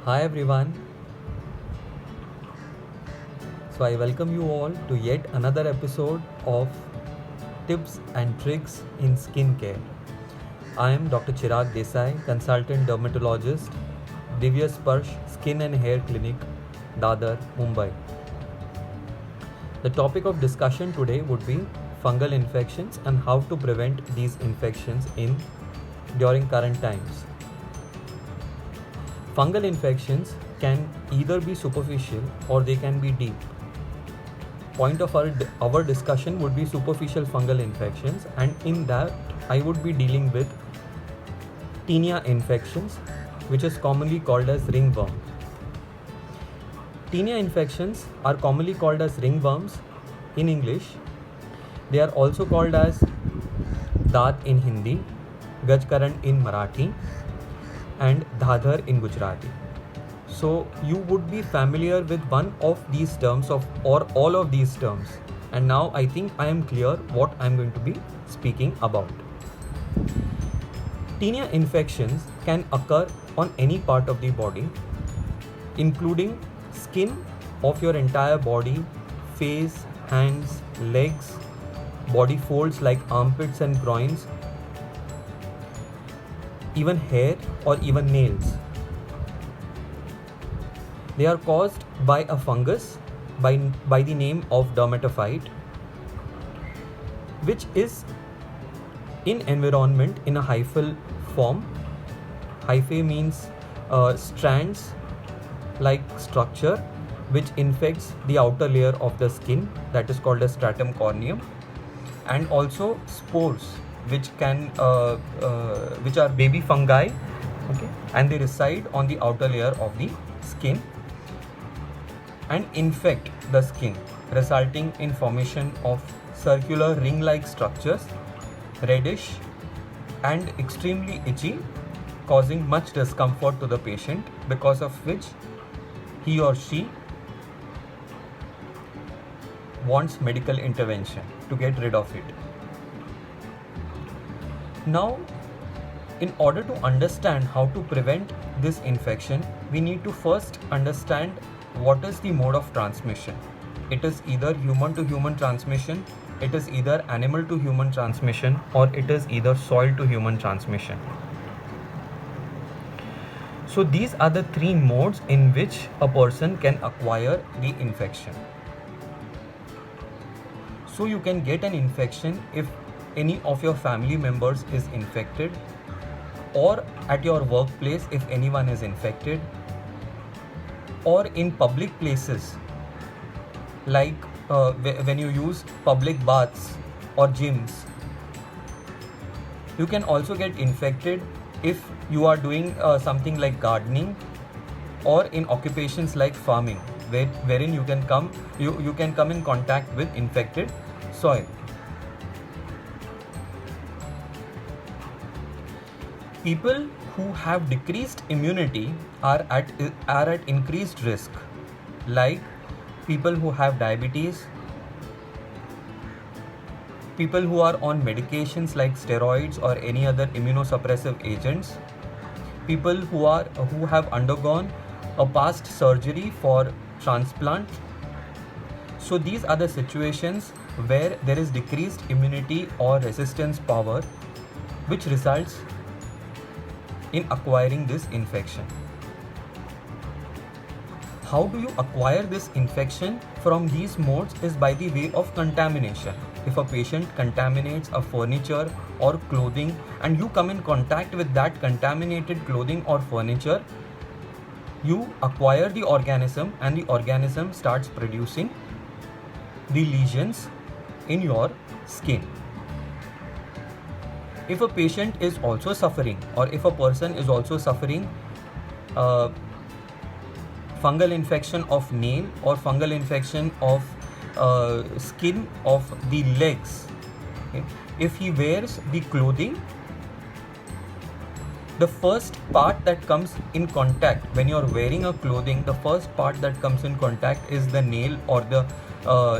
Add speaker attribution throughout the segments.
Speaker 1: Hi everyone. So I welcome you all to yet another episode of Tips and Tricks in Skincare. I am Dr. Chirag Desai, consultant dermatologist, Divya Sparsh Skin and Hair Clinic, Dadar, Mumbai. The topic of discussion today would be fungal infections and how to prevent these infections in during current times. Fungal infections can either be superficial or they can be deep. Point of our discussion would be superficial fungal infections, and in that I would be dealing with tinea infections, which is commonly called as ringworm. Tinea infections are commonly called as ringworms in English. They are also called as daat in Hindi, gajkaran in Marathi, and dhadhar in Gujarati. So you would be familiar with one of these terms or all of these terms, and now I think I am clear what I am going to be speaking about. Tinea infections can occur on any part of the body, including skin of your entire body, face, hands, legs, body folds like armpits and groins, even hair or even nails. They are caused by a fungus by the name of dermatophyte, which is in environment in a hyphal form. Hyphae means strands like structure which infects the outer layer of the skin, that is called as stratum corneum, and also spores which are baby fungi, okay, and they reside on the outer layer of the skin and infect the skin, resulting in formation of circular ring-like structures, reddish and extremely itchy, causing much discomfort to the patient, because of which he or she wants medical intervention to get rid of it. Now, in order to understand how to prevent this infection, we need to first understand what is the mode of transmission. It is either human to human transmission, it is either animal to human transmission, or it is either soil to human transmission. So these are the three modes in which a person can acquire the infection. So you can get an infection if any of your family members is infected, or at your workplace if anyone is infected, or in public places like when you use public baths or gyms. You can also get infected if you are doing something like gardening, or in occupations like farming, wherein you can come in contact with infected soil. People who have decreased immunity are at increased risk, like people who have diabetes, people who are on medications like steroids or any other immunosuppressive agents, people who have undergone a past surgery for transplant. So these are the situations where there is decreased immunity or resistance power, which results in acquiring this infection. How do you acquire this infection from these modes is by the way of contamination. If a patient contaminates a furniture or clothing and you come in contact with that contaminated clothing or furniture, you acquire the organism and the organism starts producing the lesions in your skin. If a patient is also suffering, or if a person is also suffering fungal infection of nail or fungal infection of skin of the legs, okay, if he wears the clothing, the first part that comes in contact when you're wearing a clothing, the first part that comes in contact is the nail or the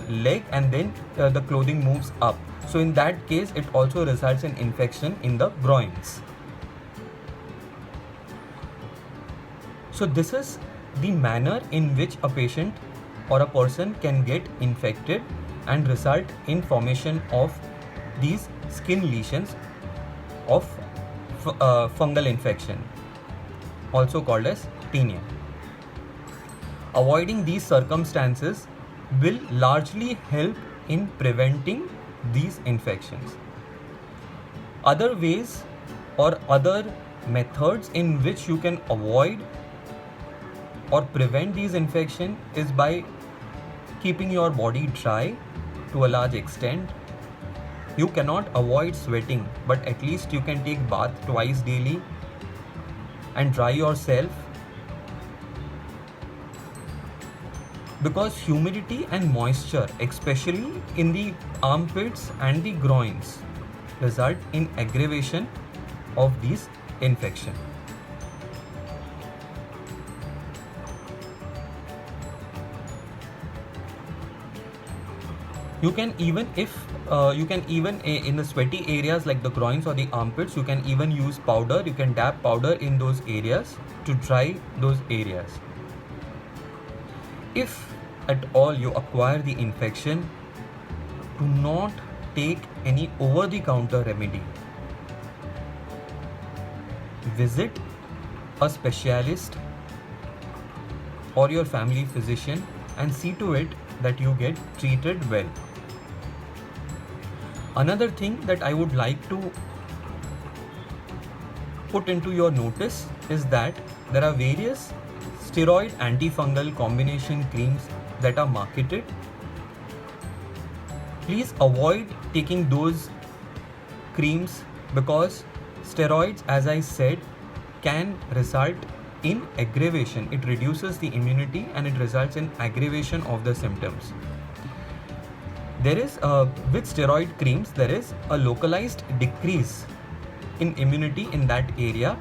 Speaker 1: leg, and then the clothing moves up. So in that case, it also results in infection in the groins. So this is the manner in which a patient or a person can get infected and result in formation of these skin lesions of fungal infection, also called as tinea. Avoiding these circumstances will largely help in preventing these infections. Other ways or other methods in which you can avoid or prevent these infections is by keeping your body dry to a large extent. You cannot avoid sweating, but at least you can take bath twice daily and dry yourself, because humidity and moisture, especially in the armpits and the groins, result in aggravation of these infections. You can even in the sweaty areas like the groins or the armpits, you can even use powder. You can dab powder in those areas to dry those areas. If at all you acquire the infection, do not take any over-the-counter remedy. Visit a specialist or your family physician and see to it that you get treated well. Another thing that I would like to put into your notice is that there are various steroid antifungal combination creams that are marketed. Please avoid taking those creams because steroids, as I said, can result in aggravation. It reduces the immunity and it results in aggravation of the symptoms. There is with steroid creams, there is a localized decrease in immunity in that area,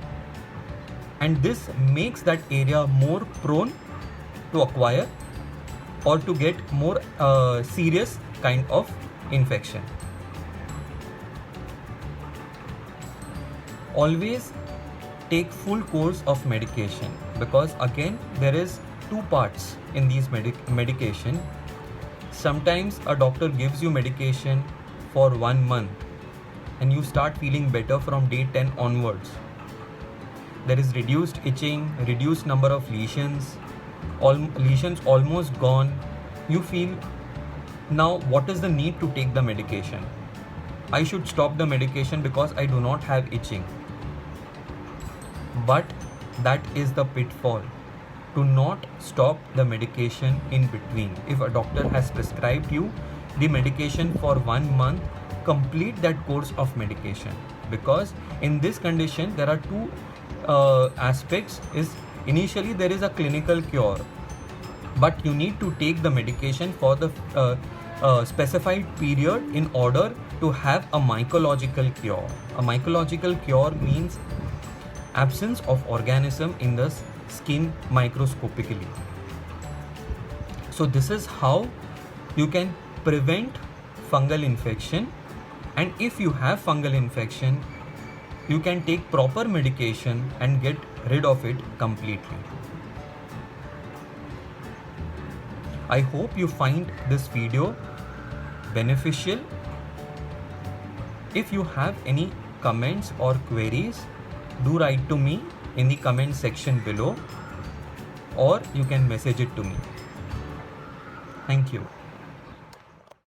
Speaker 1: and this makes that area more prone to acquire or to get more serious kind of infection. Always take full course of medication, because again there is two parts in these medication. Sometimes a doctor gives you medication for 1 month and you start feeling better from day 10 onwards. There is reduced itching, reduced number of lesions, lesions almost gone. You feel, now what is the need to take the medication? I should stop the medication because I do not have itching. But that is the pitfall. Do not stop the medication in between. If a doctor has prescribed you the medication for 1 month, complete that course of medication, because in this condition there are two aspects. Is initially there is a clinical cure, but you need to take the medication for the specified period in order to have a mycological cure. A mycological cure means absence of organism in the skin microscopically. So this is how you can prevent fungal infection, and if you have fungal infection, you can take proper medication and get rid of it completely. I hope you find this video beneficial. If you have any comments or queries, do write to me in the comment section below, or you can message it to me. Thank you.